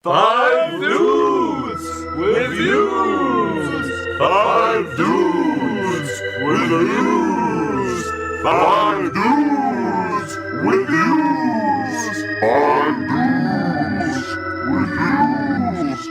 Five dudes with views. Five dudes with views. Five dudes with views. Five dudes with views.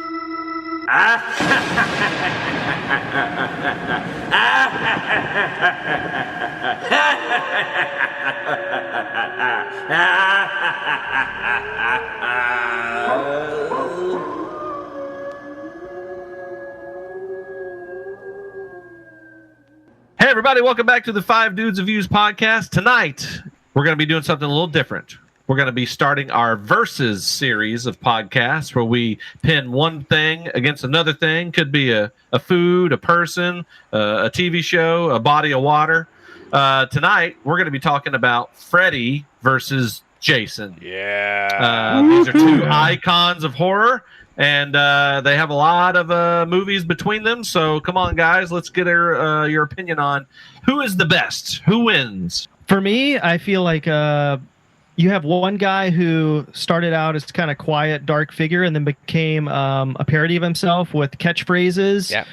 Hey everybody, welcome back to the Five Dudes of Views podcast. Tonight, we're going to be doing something a little different. We're going to be starting our Versus series of podcasts where we pin one thing against another thing. Could be a food, a person, a TV show, a body of water. Tonight, we're going to be talking about Freddy versus Jason. Yeah. These are two icons of horror. And they have a lot of movies between them. So come on, guys, let's get your opinion on who is the best, who wins. For me, I feel like you have one guy who started out as kind of quiet, dark figure, and then became a parody of himself with catchphrases. Yeah.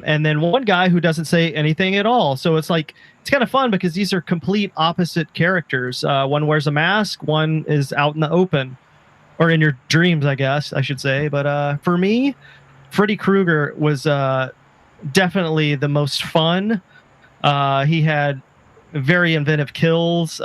And then one guy who doesn't say anything at all. So it's like it's kind of fun because these are complete opposite characters. One wears a mask, one is out in the open. Or in your dreams, I guess I should say. But for me, Freddy Krueger was definitely the most fun. He had very inventive kills,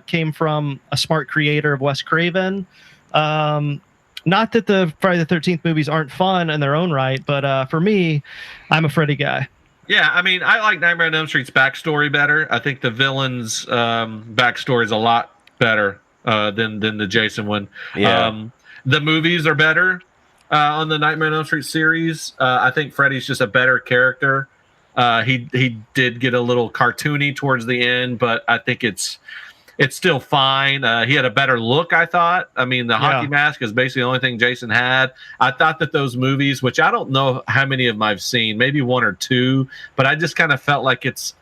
came from a smart creator of Wes Craven. Not that the Friday the 13th movies aren't fun in their own right, but for me, I'm a Freddy guy. Yeah, I mean, I like Nightmare on Elm Street's backstory better. I think the villain's backstory is a lot better than the Jason one. Yeah. The movies are better on the Nightmare on Elm Street series. I think Freddy's just a better character. He did get a little cartoony towards the end, but I think it's still fine. He had a better look, I thought. I mean, the hockey mask is basically the only thing Jason had. I thought that those movies, which I don't know how many of them I've seen, maybe one or two, but I just kind of felt like it's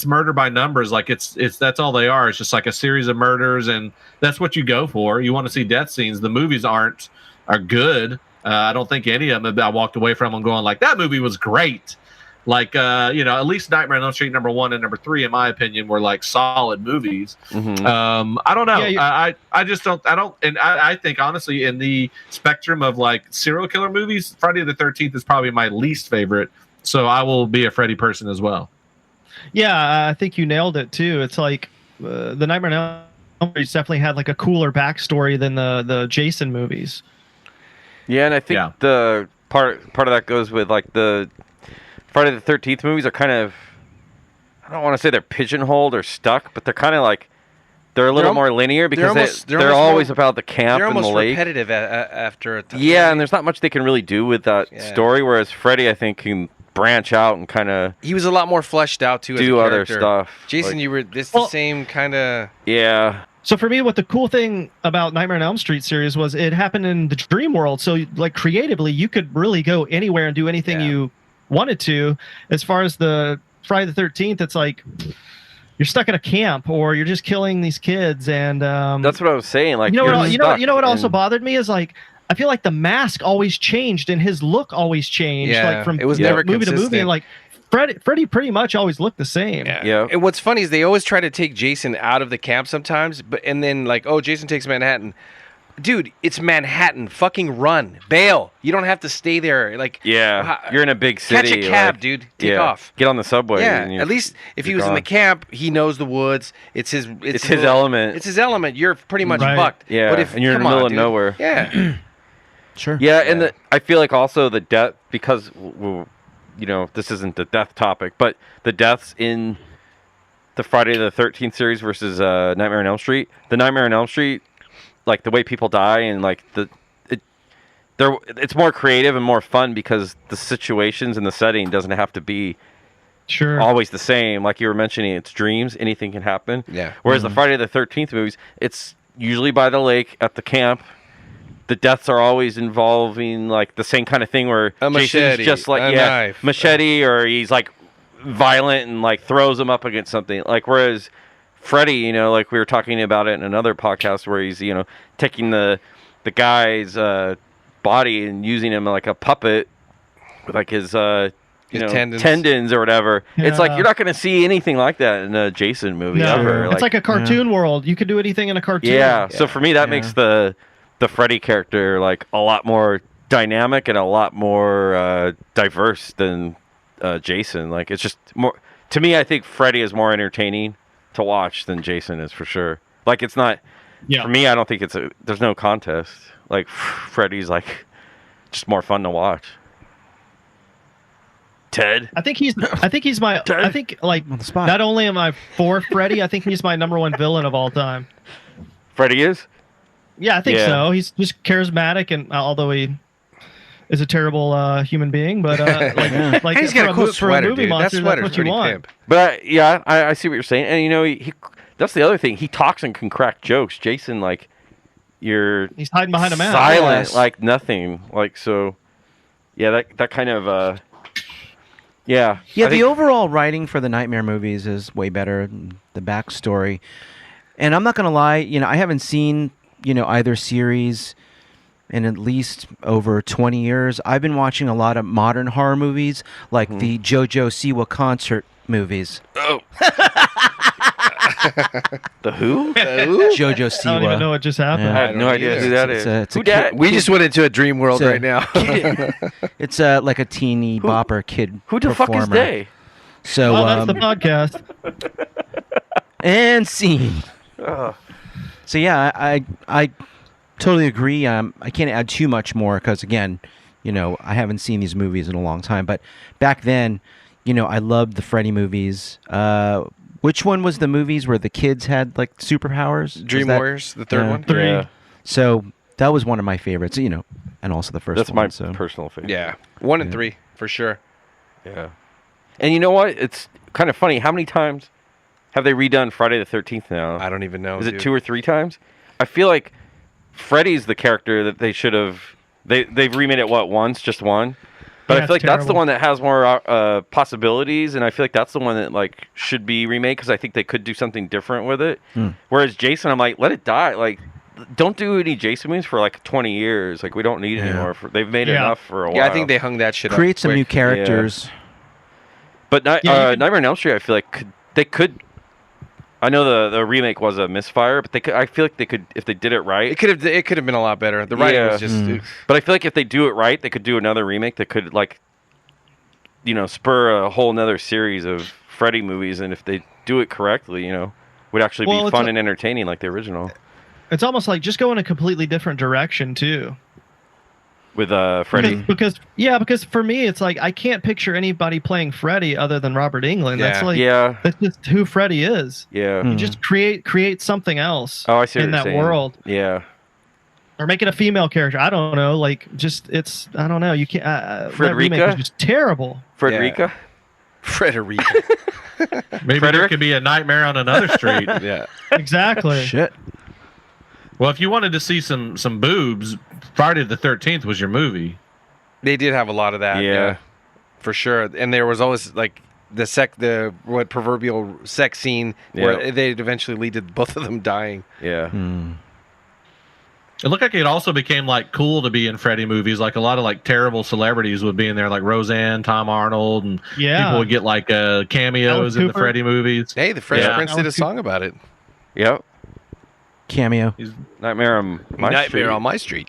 murder by numbers. Like it's that's all they are. It's just like a series of murders, and that's what you go for. You want to see death scenes. The movies are good. I don't think any of them I walked away from them going like that movie was great. Like at least Nightmare on Elm Street number 1 and number 3, in my opinion, were like solid movies. Mm-hmm. I don't know. I just don't. I don't. And I think honestly, in the spectrum of like serial killer movies, Friday the 13th is probably my least favorite. So I will be a Freddy person as well. Yeah, I think you nailed it too. It's like the Nightmare on Elm Street definitely had like a cooler backstory than the Jason movies. Yeah, and I think the part of that goes with like the Friday the 13th movies are kind of, I don't want to say they're pigeonholed or stuck, but they're kind of like they're a little more linear because they're always about the camp and the lake. They're almost repetitive after a time. Yeah, and there's not much they can really do with that story. Whereas Freddy, I think, can branch out and kind of he was a lot more fleshed out too. Do as a other character. stuff. Jason, like, the same kind of. Yeah. So for me, what the cool thing about Nightmare on Elm Street series was it happened in the dream world. So like creatively, you could really go anywhere and do anything you wanted to. As far as the Friday the 13th, it's like you're stuck at a camp or you're just killing these kids. And that's what I was saying. Like you know what also bothered me is like I feel like the mask always changed and his look always changed. Yeah, like from it was never movie consistent. to movie, and like Freddy pretty much always looked the same. Yeah. And what's funny is they always try to take Jason out of the camp sometimes, and then like, oh, Jason takes Manhattan. Dude, it's Manhattan. Fucking run, bail. You don't have to stay there. Like, you're in a big city. Catch a cab, dude. Take off. Get on the subway. Yeah, at least if he was in the camp, he knows the woods. It's his element. It's his element. You're pretty much fucked. Yeah, but if, and you're in the middle of nowhere. Yeah. Sure. Yeah, and I feel like also the death, because this isn't the death topic, but the deaths in the Friday the 13th series versus Nightmare on Elm Street. The Nightmare on Elm Street, like the way people die and like it's more creative and more fun because the situations and the setting doesn't have to be always the same. Like you were mentioning, it's dreams, anything can happen. Yeah. Whereas the Friday the 13th movies, it's usually by the lake at the camp. The deaths are always involving like the same kind of thing where a machete, Jason's just like knife, machete, or he's like violent and like throws him up against something. Like whereas Freddy, like we were talking about it in another podcast where he's taking the guy's body and using him like a puppet with like his tendons or whatever. Yeah. It's like you're not going to see anything like that in a Jason movie No, ever. it's like a cartoon world. You could do anything in a cartoon. Yeah. So for me, that makes the Freddy character like a lot more dynamic and a lot more diverse than Jason. Like it's just more to me. I think Freddy is more entertaining to watch than Jason is for sure. Like it's not for me. I don't think there's no contest. Like Freddy's like just more fun to watch. Ted. I think he's my. Ted? I think like On the spot. not only am I for Freddy, I think he's my number one villain of all time. Freddy is. Yeah, I think so. He's just charismatic, and although he is a terrible human being, but like He's got a cool for a sweater, movie dude. monster, That that's sweater's what you pretty want. pimp. But I see what you're saying, and you know he that's the other thing. He talks and can crack jokes. Jason, like you're He's hiding behind a mask. silent, Yes. like nothing, like so. Yeah, that kind of yeah. Yeah, I the think- overall writing for the Nightmare movies is way better than the backstory. And I'm not going to lie, I haven't seen, either series in at least over 20 years. I've been watching a lot of modern horror movies, like the JoJo Siwa concert movies. Oh. The who? JoJo Siwa. I don't even know what just happened. Yeah. I have no don't idea either. who that is. It's a Who kid- dat? We just went into a dream world It's a- right now. It's like a teeny bopper kid Who the fuck is performer. they? So, Oh, that's the podcast. and scene. So yeah, I totally agree. I can't add too much more because again, I haven't seen these movies in a long time. But back then, I loved the Freddy movies. Which one was the movies where the kids had like superpowers? Was Dream that- Warriors, the third Yeah. one. 3. Yeah. So that was one of my favorites. And also the first That's one. my so. personal favorite. Yeah, 1 and 3 for sure. Yeah. And you know what? It's kind of funny. How many times have they redone Friday the 13th now? I don't even know. Is it dude. 2 or 3 times? I feel like Freddy's the character that they should have. They've remade it once, just one. But Yeah, I feel like it's that's the terrible. one that has more possibilities, and I feel like that's the one that like should be remade because I think they could do something different with it. Whereas Jason, I'm like, let it die. Like, don't do any Jason movies for like 20 years. Like, we don't need it anymore. They've made Yeah. enough for a while. Yeah, I think they hung that shit up. Create some new quick. characters. But Yeah, you could- Nightmare on Elm Street, I feel like they could. I know the remake was a misfire, but they could. I feel like they could if they did it right. It could have been a lot better. The writing was just. But I feel like if they do it right, they could do another remake that could like, spur a whole nother series of Freddy movies, and if they do it correctly, would actually Well, be it's fun a- and entertaining like the original It's almost like just go in a completely different direction too. with Freddy. Because for me it's like I can't picture anybody playing Freddy other than Robert Englund. That's Yeah. like Yeah, that's just who Freddy is. yeah. You just create something else Oh, I see what in you're that saying. world. Yeah, Or make it a female character. I don't know. Like just I don't know. You can't. That remake Frederica? was just terrible. Frederica. Frederica. Maybe there Frederick? could be a Nightmare on Another Street. Yeah. Exactly. Shit. Well, if you wanted to see some boobs, Friday the 13th was your movie. They did have a lot of that. Yeah. For sure. And there was always like the proverbial sex scene where they'd eventually lead to both of them dying. Yeah. It looked like it also became like cool to be in Freddy movies. Like a lot of like terrible celebrities would be in there, like Roseanne, Tom Arnold, and Yeah. people would get like cameos Alice in the Cooper. Freddy movies. Hey, the Fresh Yeah. Prince did a song about it. Yep. Cameo. Nightmare on My Street. Nightmare on My Street.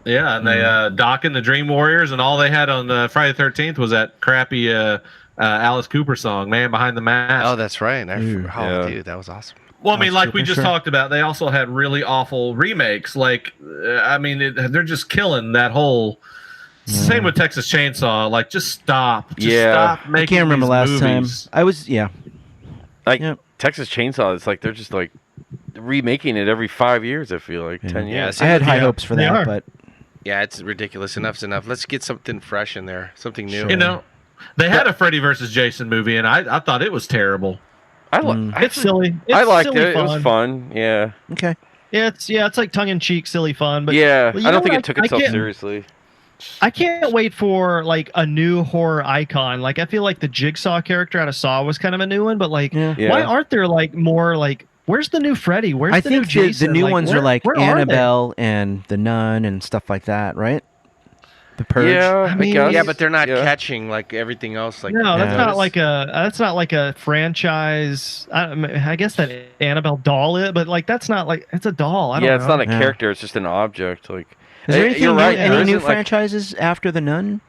Yeah, and they Doc and the Dream Warriors, and all they had on Friday the 13th was that crappy Alice Cooper song, "Man Behind the Mask." Oh, that's right. Yeah. Dude, that was awesome. Well, I mean, Alice like we Cooper, just sure. talked about, they also had really awful remakes. Like, they're just killing that whole. Same with Texas Chainsaw. Like, just stop. Just stop I making can't remember these last movies. time. I was Like Yep. Texas Chainsaw, it's like they're just like remaking it every 5 years. I feel like 10 Yeah, years. see, I had high Yeah, hopes for they that, are. but Yeah, it's ridiculous. Enough's enough. Let's get something fresh in there. Something new. You know, they had a Freddy versus Jason movie, and I thought it was terrible. It's silly. It's I liked silly it. Fun. It was fun. Yeah. okay. Yeah, it's like tongue in cheek, silly fun. But Yeah. Well, you I know don't think what? it took I itself can't- seriously. I can't wait for like a new horror icon. Like I feel like the Jigsaw character out of Saw was kind of a new one, but like Yeah. Yeah. why aren't there like more like where's the new Freddy? Where's I the new think Jason? the new ones are like where are they? Annabelle and the Nun and stuff like that, right? The Purge. Yeah, I mean, guess. Yeah, but they're not Yeah. catching like everything else. Like No, that's Yeah. not like a franchise. I guess that Annabelle doll is, but like that's not like it's a doll. I don't Yeah, know. it's not a Yeah. character. It's just an object. Like, Is there eh, anything you're new, right. there any new isn't, like- franchises after The Nun?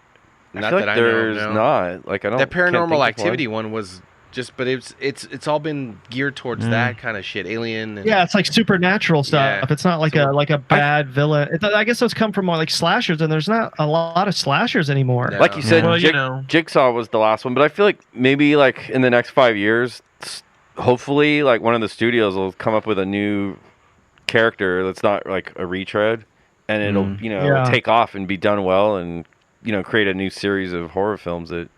not I feel that like I know. there's No. not. Like, I don't. That can't think Paranormal of Activity one was just, but it's all been geared towards that kind of shit, Alien. And, Yeah, it's like supernatural stuff. Yeah. It's not like So- a bad villain. I guess those come from more like slashers, and there's not a lot of slashers anymore. No. Like you said, Well, you know. Jigsaw was the last one, but I feel like maybe like in the next 5 years, hopefully, like one of the studios will come up with a new character that's not like a retread, and it'll Yeah. take off and be done well, and create a new series of horror films that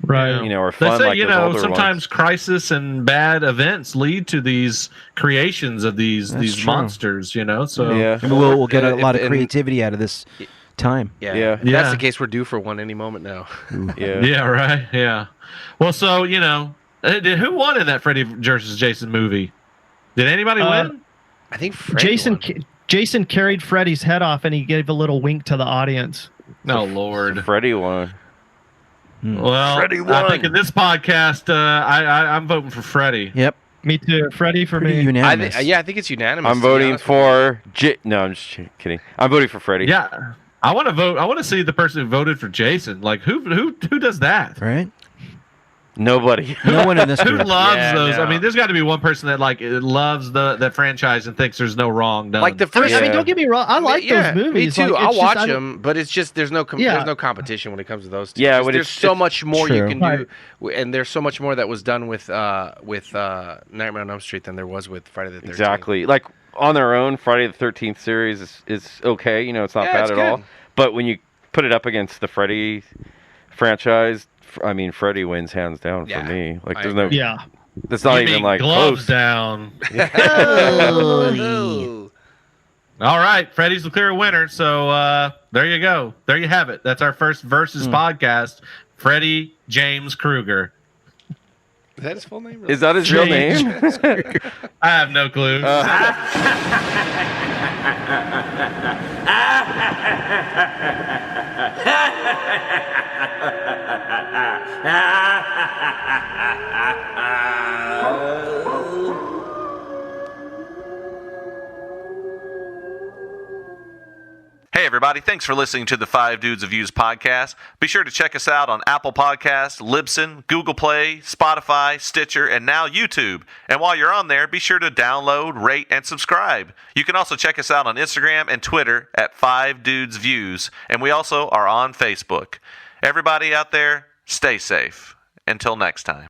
Right. are They fun. say, like those older sometimes ones. crisis and bad events lead to these creations of these That's true. monsters. So Yeah. Maybe we'll get a if- lot of and- creativity out of this time. Yeah. Yeah. If that's Yeah. the case, we're due for one any moment now. Yeah. Yeah, right. Yeah. Well, so who won in that Freddy versus Jason movie? Did anybody win? I think Freddy won. Jason carried Freddy's head off, and he gave a little wink to the audience. No, Lord. Freddy won. Well, Freddy I won. think in this podcast, I'm voting for Freddy. Yep. Me too. Freddy for Pretty me. unanimous. I think it's unanimous. I'm to be voting honest with you. for No, I'm just kidding. I'm voting for Freddy. Yeah, I want to vote. I want to see the person who voted for Jason. Like who does that? Right? Nobody. No one in this Who group. loves Yeah, those? no. I mean, there's got to be one person that loves the franchise and thinks there's no wrong done. Like the I first. mean, Yeah. don't get me wrong. I like Yeah, those movies. Me too. Like, I'll it's just- watch I don't- them, but it's just there's no Yeah. there's no competition when it comes to those two. Yeah, Just when there's it's- so it's much more you true. can do, and there's so much more that was done with Nightmare on Elm Street than there was with Friday the 13th. Exactly. Like on their own, Friday the 13th series is okay. It's not Yeah, bad it's at all. good. But when you put it up against the Freddy franchise, I mean, Freddy wins hands down for Yeah, me. Like, I there's no. agree. Yeah. It's not You even mean like gloves close. down. Oh. All right, Freddy's the clear winner. So there you go. There you have it. That's our first versus podcast. Freddy James Krueger. Is that his full name? Is that his real name? I have no clue. Hey, everybody. Thanks for listening to the Five Dudes of Views podcast. Be sure to check us out on Apple Podcasts, Libsyn, Google Play, Spotify, Stitcher, and now YouTube. And while you're on there, be sure to download, rate, and subscribe. You can also check us out on Instagram and Twitter at Five Dudes Views. And we also are on Facebook. Everybody out there, stay safe. Until next time.